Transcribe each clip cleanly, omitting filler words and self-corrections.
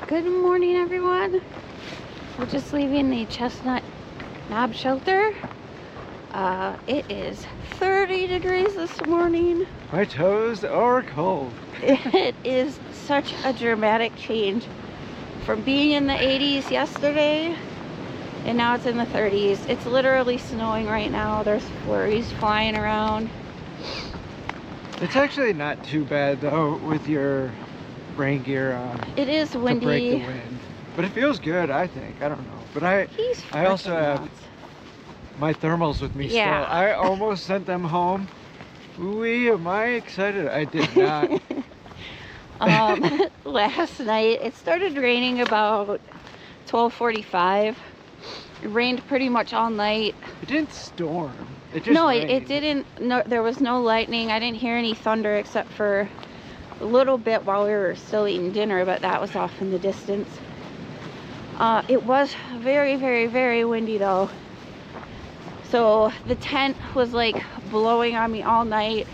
Good morning, everyone. We're just leaving the Chestnut knob shelter. It is 30 degrees this morning. My toes are cold. It is such a dramatic change from being in the 80s yesterday and now it's in the 30s. It's literally snowing right now. There's flurries flying around. It's actually not too bad though with your rain gear on. It is windy. To break the wind. But it feels good, I think. I don't know. But I also have my thermals with me still. I almost sent them home. Ooh, am I excited? I did not. Last night it started raining about 12:45. It rained pretty much all night. It didn't storm. It just rained. It didn't. No, there was no lightning. I didn't hear any thunder except for a little bit while we were still eating dinner, but that was off in the distance. It was very, very, very windy though. So the tent was like blowing on me all night.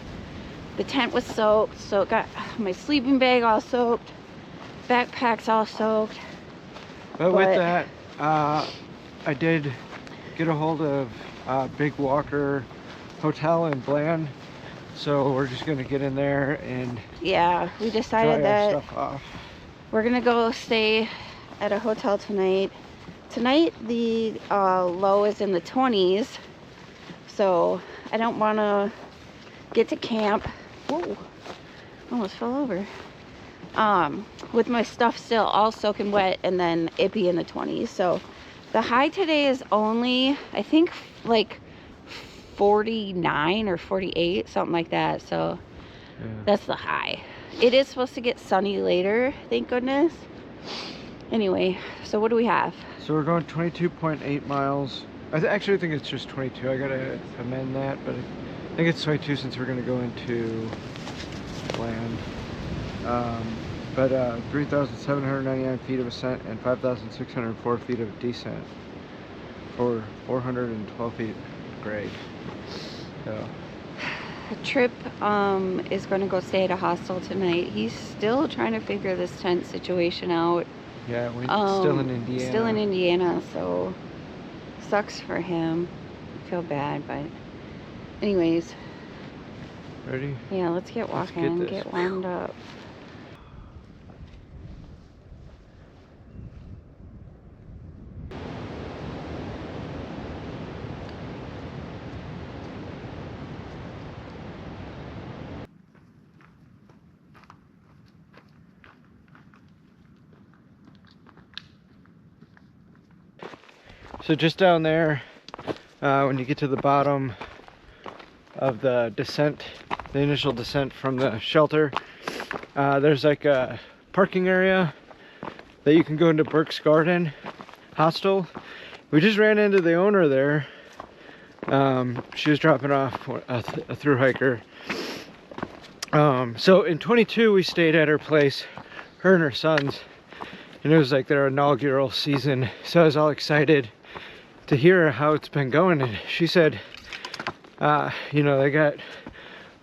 The tent was soaked, so it got my sleeping bag all soaked, backpack's all soaked. But with that, I did get a hold of Big Walker Hotel in Bland. So we're just gonna get in there and we decided that stuff off. We're gonna go stay at a hotel tonight. Tonight the low is in the 20s, so I don't want to get to camp. Whoa, almost fell over. With my stuff still all soaking wet and then it be in the 20s. So the high today is only, I think, like 49 or 48, something like that. So that's the high. It is supposed to get sunny later, thank goodness. Anyway, so what do we have? So we're going 22.8 miles. Actually think it's just 22. I gotta amend that, but I think it's 22 since we're gonna go into land. 3,799 feet of ascent and 5,604 feet of descent for 412 feet grade. So Trip is going to go stay at a hostel tonight. He's still trying to figure this tent situation out. Yeah, we're still in Indiana. Still in Indiana, so sucks for him. I feel bad, but anyways. Ready? Yeah, let's get walking, get warmed up. So just down there, when you get to the bottom of the descent, the initial descent from the shelter, there's like a parking area that you can go into Burke's Garden Hostel. We just ran into the owner there. She was dropping off a thru hiker. So in 22 we stayed at her place, her and her sons, and it was like their inaugural season, so I was all excited to hear how it's been going. And she said, you know, they got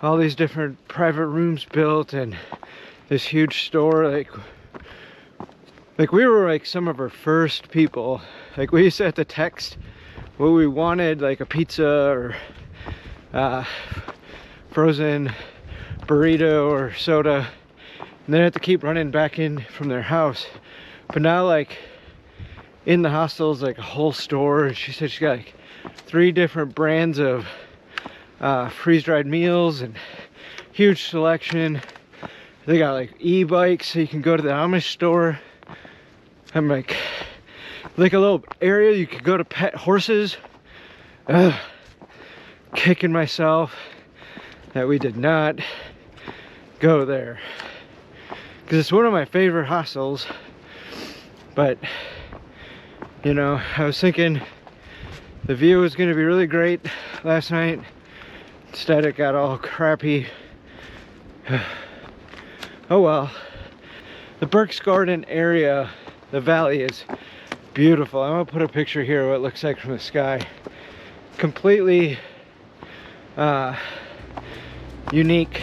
all these different private rooms built and this huge store. Like we were like some of her first people. Like we used to have to text what we wanted, like a pizza or frozen burrito or soda, and then have to keep running back in from their house. But now, like, in the hostel is like a whole store. She said she got like 3 different brands of freeze-dried meals and huge selection. They got like e-bikes, so you can go to the Amish store. I'm like a little area you could go to pet horses. Kicking myself that we did not go there, because it's one of my favorite hostels. But you know, I was thinking the view was going to be really great last night. Instead it got all crappy. Oh well. The Burke's Garden area, the valley, is beautiful. I'm going to put a picture here of what it looks like from the sky. Completely unique.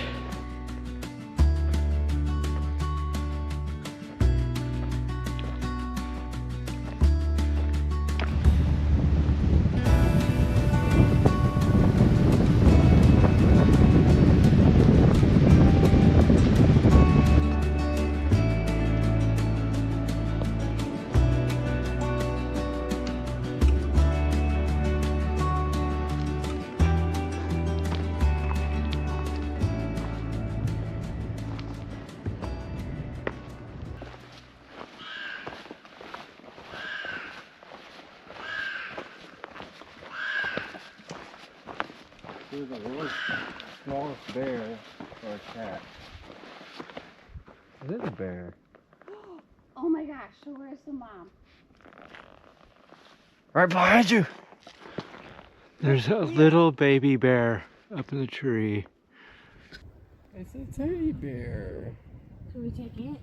There's a really smallest bear or a cat. It is a bear. Oh my gosh, so where's the mom? Right behind you! There's a little baby bear up in the tree. It's a teddy bear. Should we take it?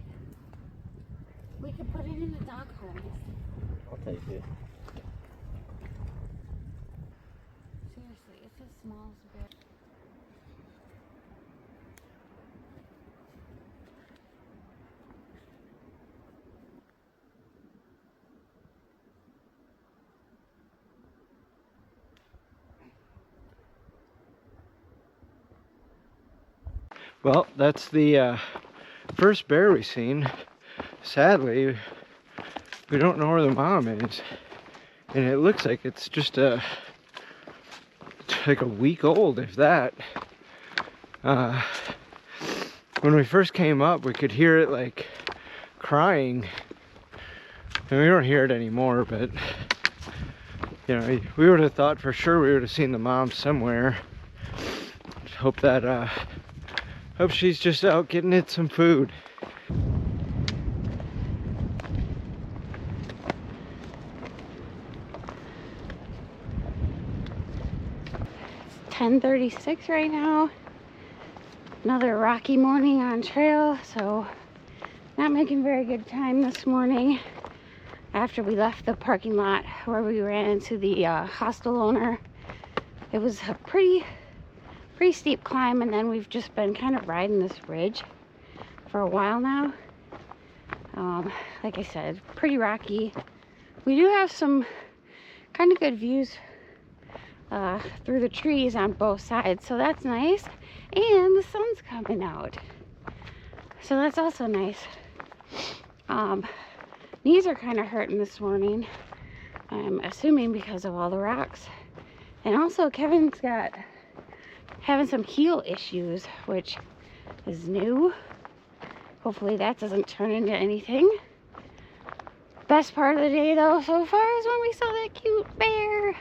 We could put it in the dog harness. I'll take it. Seriously, it's the smallest bear. Well, that's the first bear we've seen. Sadly, we don't know where the mom is. And it looks like it's just like a week old, if that. When we first came up, we could hear it like crying. And we don't hear it anymore, but you know, we would have thought for sure we would have seen the mom somewhere. Hope that hope she's just out getting it some food. It's 10:36 right now. Another rocky morning on trail, so not making very good time this morning. After we left the parking lot where we ran into the hostel owner, it was a pretty steep climb, and then we've just been kind of riding this ridge for a while now. Like I said, pretty rocky. We do have some kind of good views through the trees on both sides, so that's nice. And the sun's coming out, so that's also nice. Knees are kind of hurting this morning, I'm assuming because of all the rocks. And also Kevin's having some heel issues, which is new. Hopefully that doesn't turn into anything. Best part of the day though so far is when we saw that cute bear.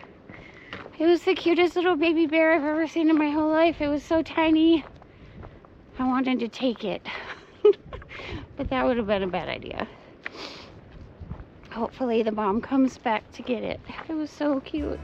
It was the cutest little baby bear I've ever seen in my whole life. It was so tiny. I wanted to take it. But that would have been a bad idea. Hopefully the mom comes back to get it. It was so cute.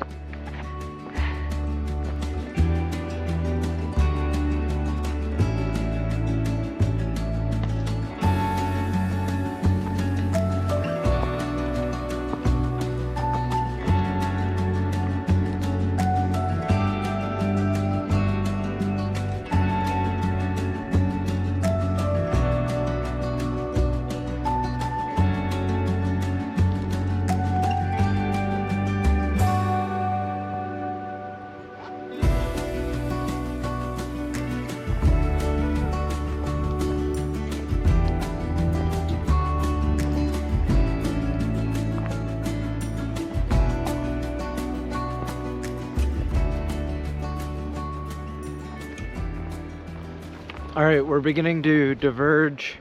Alright, we're beginning to diverge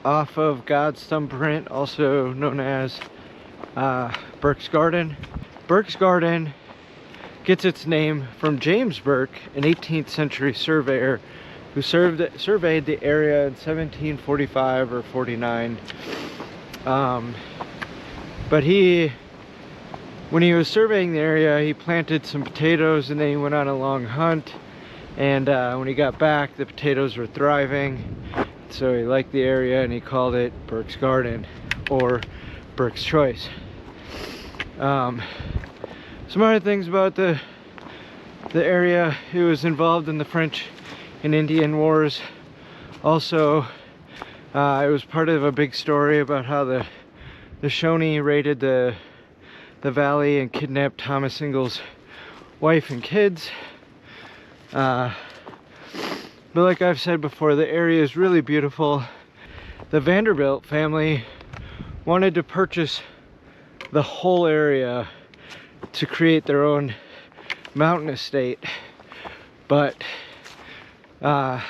off of God's thumbprint, also known as Burke's Garden. Burke's Garden gets its name from James Burke, an 18th century surveyor who surveyed the area in 1745 or 49. But when he was surveying the area, he planted some potatoes and then he went on a long hunt. And when he got back, the potatoes were thriving, so he liked the area and he called it Burke's Garden, or Burke's Choice. Some other things about the area: it was involved in the French and Indian Wars. Also, it was part of a big story about how the Shawnee raided the valley and kidnapped Thomas Ingall's wife and kids. But like I've said before, the area is really beautiful. The Vanderbilt family wanted to purchase the whole area to create their own mountain estate, but the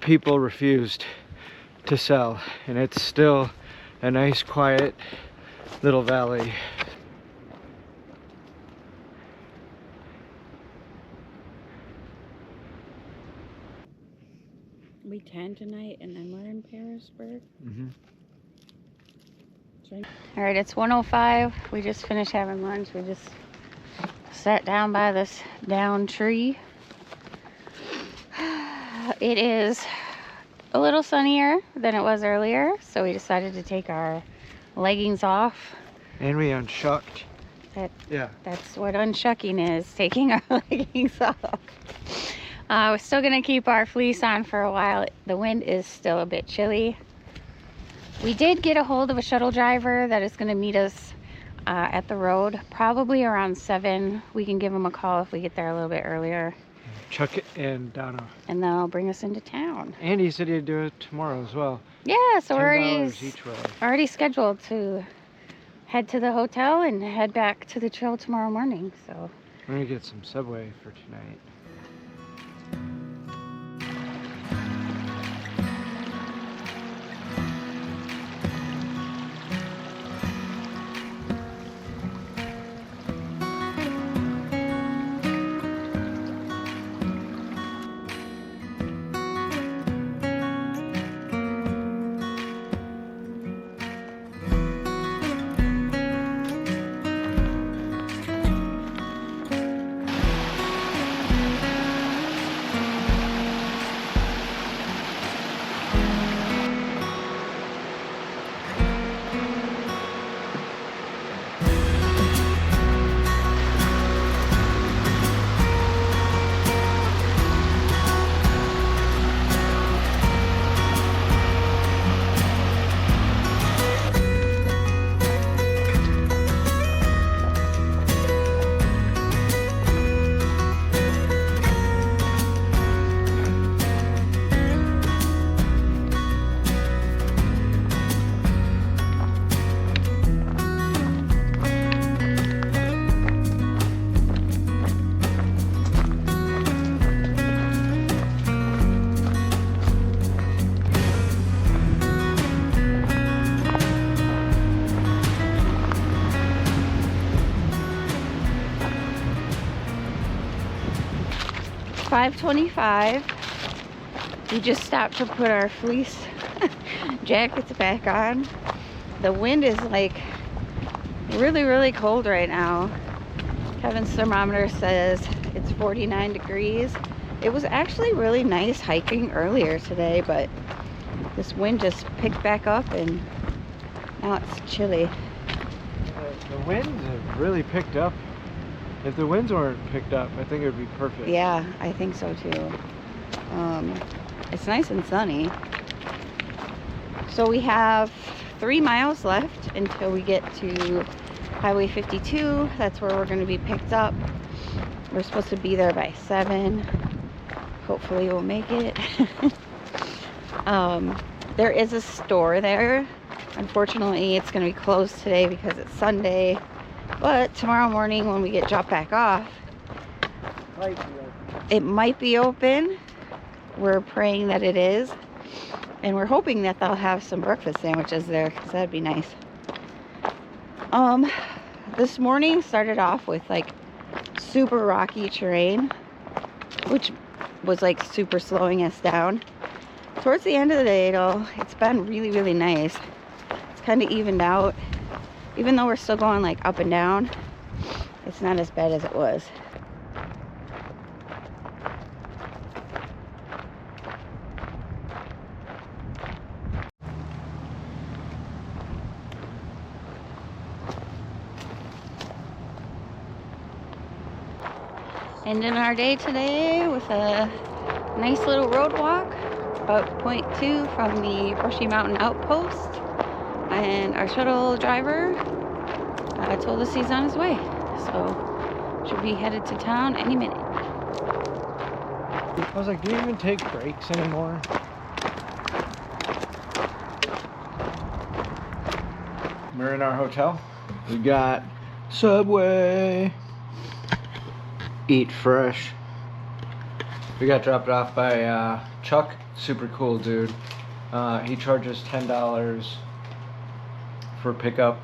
people refused to sell, and it's still a nice quiet little valley. We 10 tonight, and then we're in Harrisburg. All right, it's 1:05. We just finished having lunch. We just sat down by this down tree. It is a little sunnier than it was earlier, so we decided to take our leggings off. And we unshucked. That's what unshucking is, taking our leggings off. We're still gonna keep our fleece on for a while. The wind is still a bit chilly. We did get a hold of a shuttle driver that is gonna meet us at the road, probably around 7. We can give him a call if we get there a little bit earlier. Chuck and Donna. And they'll bring us into town. And he said he'd do it tomorrow as well. Yeah, so we're $10 each way. already scheduled to head to the hotel and head back to the trail tomorrow morning. So we're gonna get some Subway for tonight. $5.25. We just stopped to put our fleece jackets back on. The wind is like really, really cold right now. Kevin's thermometer says it's 49 degrees. It was actually really nice hiking earlier today, but this wind just picked back up and now it's chilly. The winds have really picked up. If the winds weren't picked up, I think it would be perfect. Yeah, I think so too. It's nice and sunny. So we have 3 miles left until we get to Highway 52. That's where we're going to be picked up. We're supposed to be there by 7. Hopefully we'll make it. There is a store there. Unfortunately, it's going to be closed today because it's Sunday. But tomorrow morning when we get dropped back off, it might be open. We're praying that it is. And we're hoping that they'll have some breakfast sandwiches there, because that'd be nice. This morning started off with like super rocky terrain, which was like super slowing us down. Towards the end of the day though, it's been really, really nice. It's kind of evened out. Even though we're still going like up and down, it's not as bad as it was. Ending our day today with a nice little road walk, about 0.2 from the Brushy Mountain Outpost. And our shuttle driver told us he's on his way, so should be headed to town any minute. I was like, do you even take breaks anymore? We're in our hotel. We got Subway. Eat fresh. We got dropped off by Chuck. Super cool dude. He charges $10 for pickup,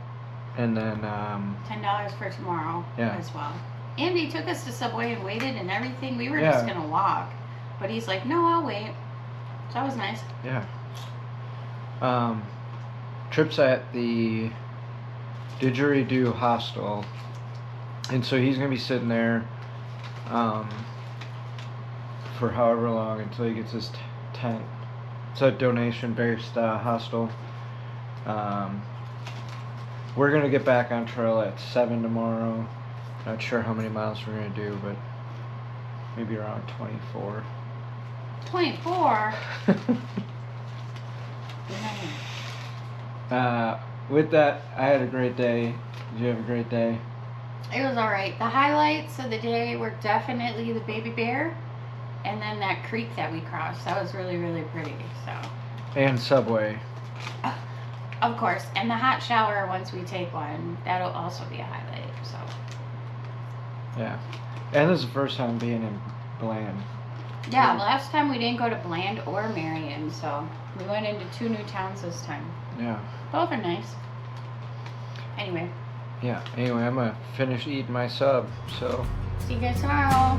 and then $10 for tomorrow as well. And he took us to Subway and waited and everything. We were just gonna walk, but he's like, no, I'll wait. That was nice. Yeah. Trip's at the didgeridoo hostel, and so he's gonna be sitting there for however long until he gets his tent. It's a donation-based hostel. We're gonna get back on trail at 7 tomorrow. Not sure how many miles we're gonna do, but maybe around 24. 24? With that, I had a great day. Did you have a great day? It was alright. The highlights of the day were definitely the baby bear and then that creek that we crossed. That was really, really pretty. So. And Subway. Of course. And the hot shower once we take one. That'll also be a highlight. So. Yeah. And this is the first time being in Bland. Yeah, last time we didn't go to Bland or Marion, so we went into 2 new towns this time. Yeah. Both are nice. Anyway. Yeah. Anyway, I'm gonna finish eating my sub, so. See you guys tomorrow.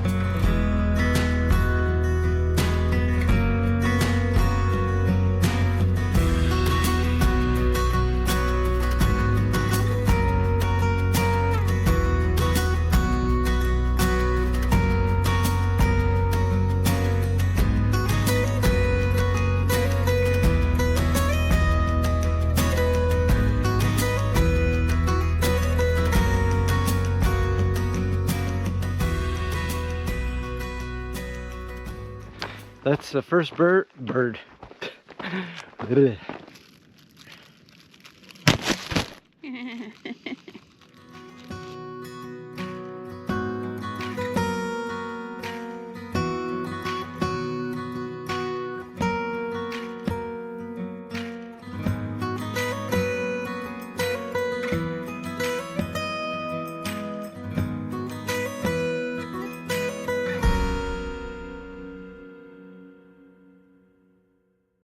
That's the first bird. Ugh.